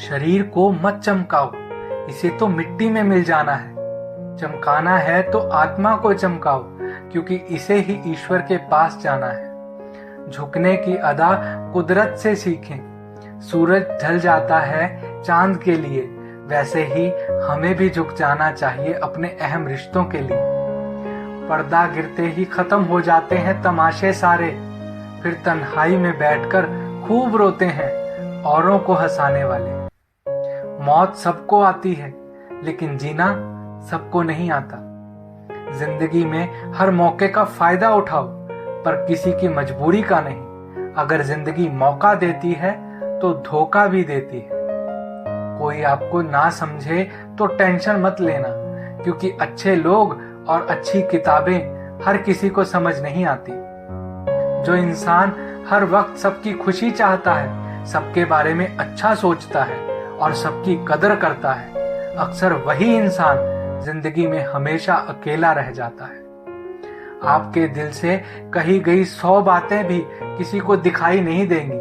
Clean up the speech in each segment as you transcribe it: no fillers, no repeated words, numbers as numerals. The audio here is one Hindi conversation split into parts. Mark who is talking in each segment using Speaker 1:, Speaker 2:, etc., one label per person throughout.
Speaker 1: शरीर को मत चमकाओ, इसे तो मिट्टी में मिल जाना है। चमकाना है तो आत्मा को चमकाओ, क्योंकि इसे ही ईश्वर के पास जाना है। झुकने की अदा कुदरत से सीखें। सूरज ढल जाता है चांद के लिए, वैसे ही हमें भी झुक जाना चाहिए अपने अहम रिश्तों के लिए। पर्दा गिरते ही खत्म हो जाते हैं तमाशे सारे, फिर तन्हाई में बैठकर खूब रोते हैं औरों को हंसाने वाले। मौत सबको आती है, लेकिन जीना सबको नहीं आता। जिंदगी में हर मौके का फायदा उठाओ, पर किसी की मजबूरी का नहीं। अगर जिंदगी मौका देती है तो धोखा भी देती है। कोई आपको ना समझे तो टेंशन मत लेना, क्योंकि अच्छे लोग और अच्छी किताबें हर किसी को समझ नहीं आती। जो इंसान हर वक्त सबकी खुशी चाहता है, सबके बारे में अच्छा सोचता है और सबकी कदर करता है, अक्सर वही इंसान जिंदगी में हमेशा अकेला रह जाता है। आपके दिल से कही गई 100 बातें भी किसी को दिखाई नहीं देंगी,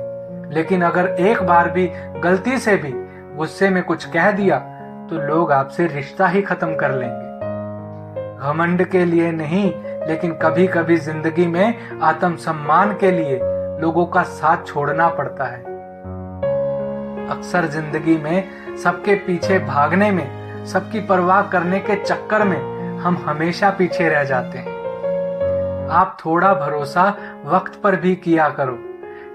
Speaker 1: लेकिन अगर एक बार भी गलती से भी गुस्से में कुछ कह दिया तो लोग आपसे रिश्ता ही खत्म कर लेंगे। घमंड के लिए नहीं, लेकिन कभी कभी जिंदगी में आत्मसम्मान के लिए लोगों का साथ छोड़ना पड़ता है। अक्सर जिंदगी में सबके पीछे भागने में, सबकी परवाह करने के चक्कर में हम हमेशा पीछे रह जाते हैं। आप थोड़ा भरोसा वक्त पर भी किया करो,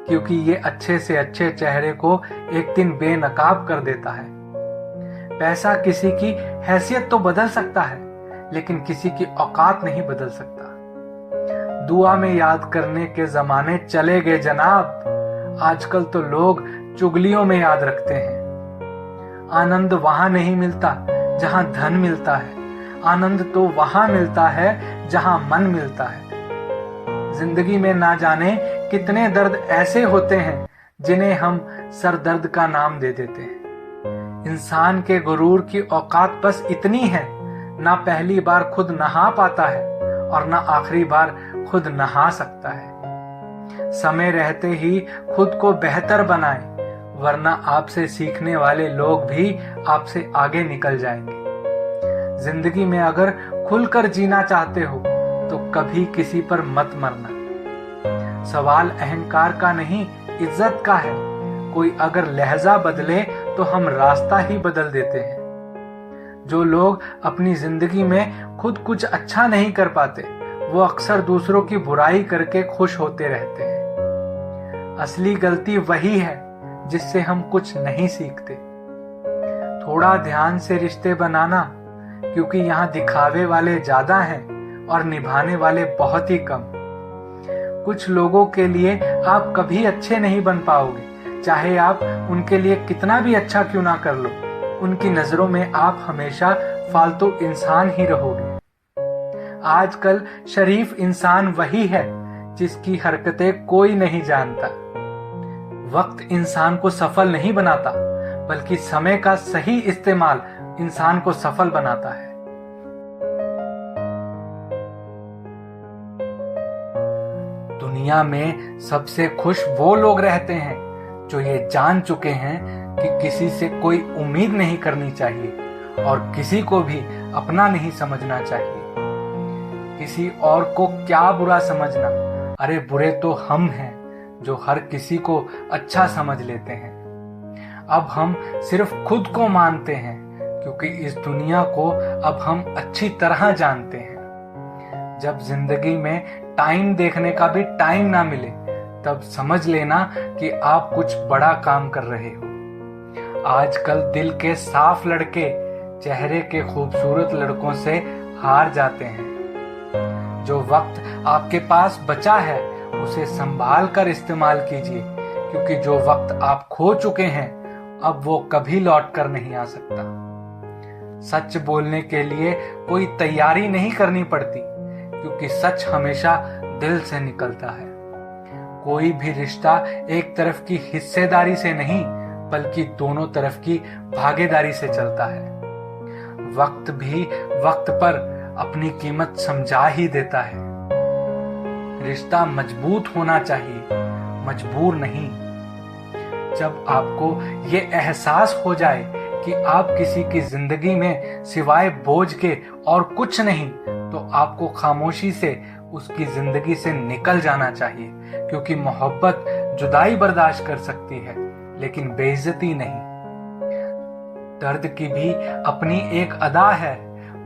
Speaker 1: क्योंकि ये अच्छे से अच्छे चेहरे को एक दिन बेनकाब कर देता है। पैसा किसी की हैसियत तो बदल सकता है, लेकिन किसी की औकात नहीं बदल सकता। दुआ में याद करने के जमाने चले गए जनाब, आजकल तो लोग चुगलियों में याद रखते हैं। आनंद वहां नहीं मिलता जहां धन मिलता है, आनंद तो वहां मिलता है जहां मन मिलता है। जिंदगी में ना जाने कितने दर्द ऐसे होते हैं जिन्हें हम सर दर्द का नाम दे देते हैं। इंसान के गुरूर की औकात बस इतनी है, ना पहली बार खुद नहा पाता है और ना आखिरी बार खुद नहा सकता है। समय रहते ही खुद को बेहतर बनाएं, वरना आपसे सीखने वाले लोग भी आपसे आगे निकल जाएंगे। जिंदगी में अगर खुलकर जीना चाहते हो तो कभी किसी पर मत मरना। सवाल अहंकार का नहीं, इज्जत का है। कोई अगर लहजा बदले तो हम रास्ता ही बदल देते हैं। जो लोग अपनी जिंदगी में खुद कुछ अच्छा नहीं कर पाते, वो अक्सर दूसरों की बुराई करके खुश होते रहते हैं। असली गलती वही है जिससे हम कुछ नहीं सीखते। थोड़ा ध्यान से रिश्ते बनाना, क्योंकि यहाँ दिखावे वाले ज्यादा हैं और निभाने वाले बहुत ही कम। कुछ लोगों के लिए आप कभी अच्छे नहीं बन पाओगे, चाहे आप उनके लिए कितना भी अच्छा क्यों ना कर लो। उनकी नजरों में आप हमेशा फालतू इंसान ही रहोगे। आजकल शरीफ इंसान वही है जिसकी हरकतें कोई नहीं जानता। वक्त इंसान को सफल नहीं बनाता, बल्कि समय का सही इस्तेमाल इंसान को सफल बनाता है। दुनिया में सबसे खुश वो लोग रहते हैं जो ये जान चुके हैं कि किसी से कोई उम्मीद नहीं करनी चाहिए और किसी को भी अपना नहीं समझना चाहिए। किसी और को क्या बुरा समझना, अरे बुरे तो हम हैं जो हर किसी को अच्छा समझ लेते हैं। अब हम सिर्फ खुद को मानते हैं, क्योंकि इस दुनिया को अब हम अच्छी तरह जानते हैं। जब जिंदगी में टाइम देखने का भी टाइम ना मिले, तब समझ लेना कि आप कुछ बड़ा काम कर रहे हो। आजकल दिल के साफ लड़के चेहरे के खूबसूरत लड़कों से हार जाते हैं। जो वक्त आपके पास बचा है उसे संभाल कर इस्तेमाल कीजिए, क्योंकि जो वक्त आप खो चुके हैं अब वो कभी लौट कर नहीं आ सकता। सच बोलने के लिए कोई तैयारी नहीं करनी पड़ती, क्योंकि सच हमेशा दिल से निकलता है। कोई भी रिश्ता एक तरफ की हिस्सेदारी से नहीं, बल्कि दोनों तरफ की भागीदारी से चलता है। वक्त भी वक्त पर अपनी कीमत समझा ही देता है। रिश्ता मजबूत होना चाहिए, मजबूर नहीं। जब आपको ये एहसास हो जाए कि आप किसी की जिंदगी में सिवाय बोझ के और कुछ नहीं, तो आपको खामोशी से उसकी जिंदगी से निकल जाना चाहिए, क्योंकि मोहब्बत जुदाई बर्दाश्त कर सकती है लेकिन बेइज्जती नहीं। दर्द की भी अपनी एक अदा है,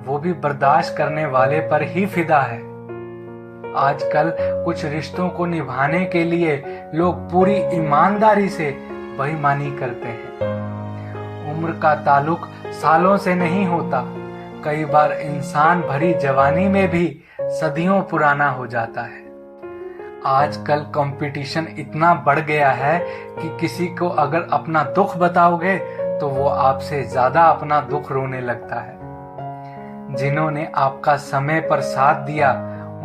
Speaker 1: वो भी बर्दाश्त करने वाले पर ही फिदा है। आजकल कुछ रिश्तों को निभाने के लिए लोग पूरी ईमानदारी से बेईमानी करते हैं। उम्र का ताल्लुक सालों से नहीं होता, कई बार इंसान भरी जवानी में भी सदियों पुराना हो जाता है। आजकल कंपटीशन इतना बढ़ गया है कि किसी को अगर अपना दुख बताओगे तो वो आपसे ज्यादा अपना दुख रोने लगता है। जिन्होंने आपका समय पर साथ दिया,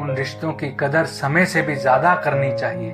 Speaker 1: उन रिश्तों की कदर समय से भी ज्यादा करनी चाहिए।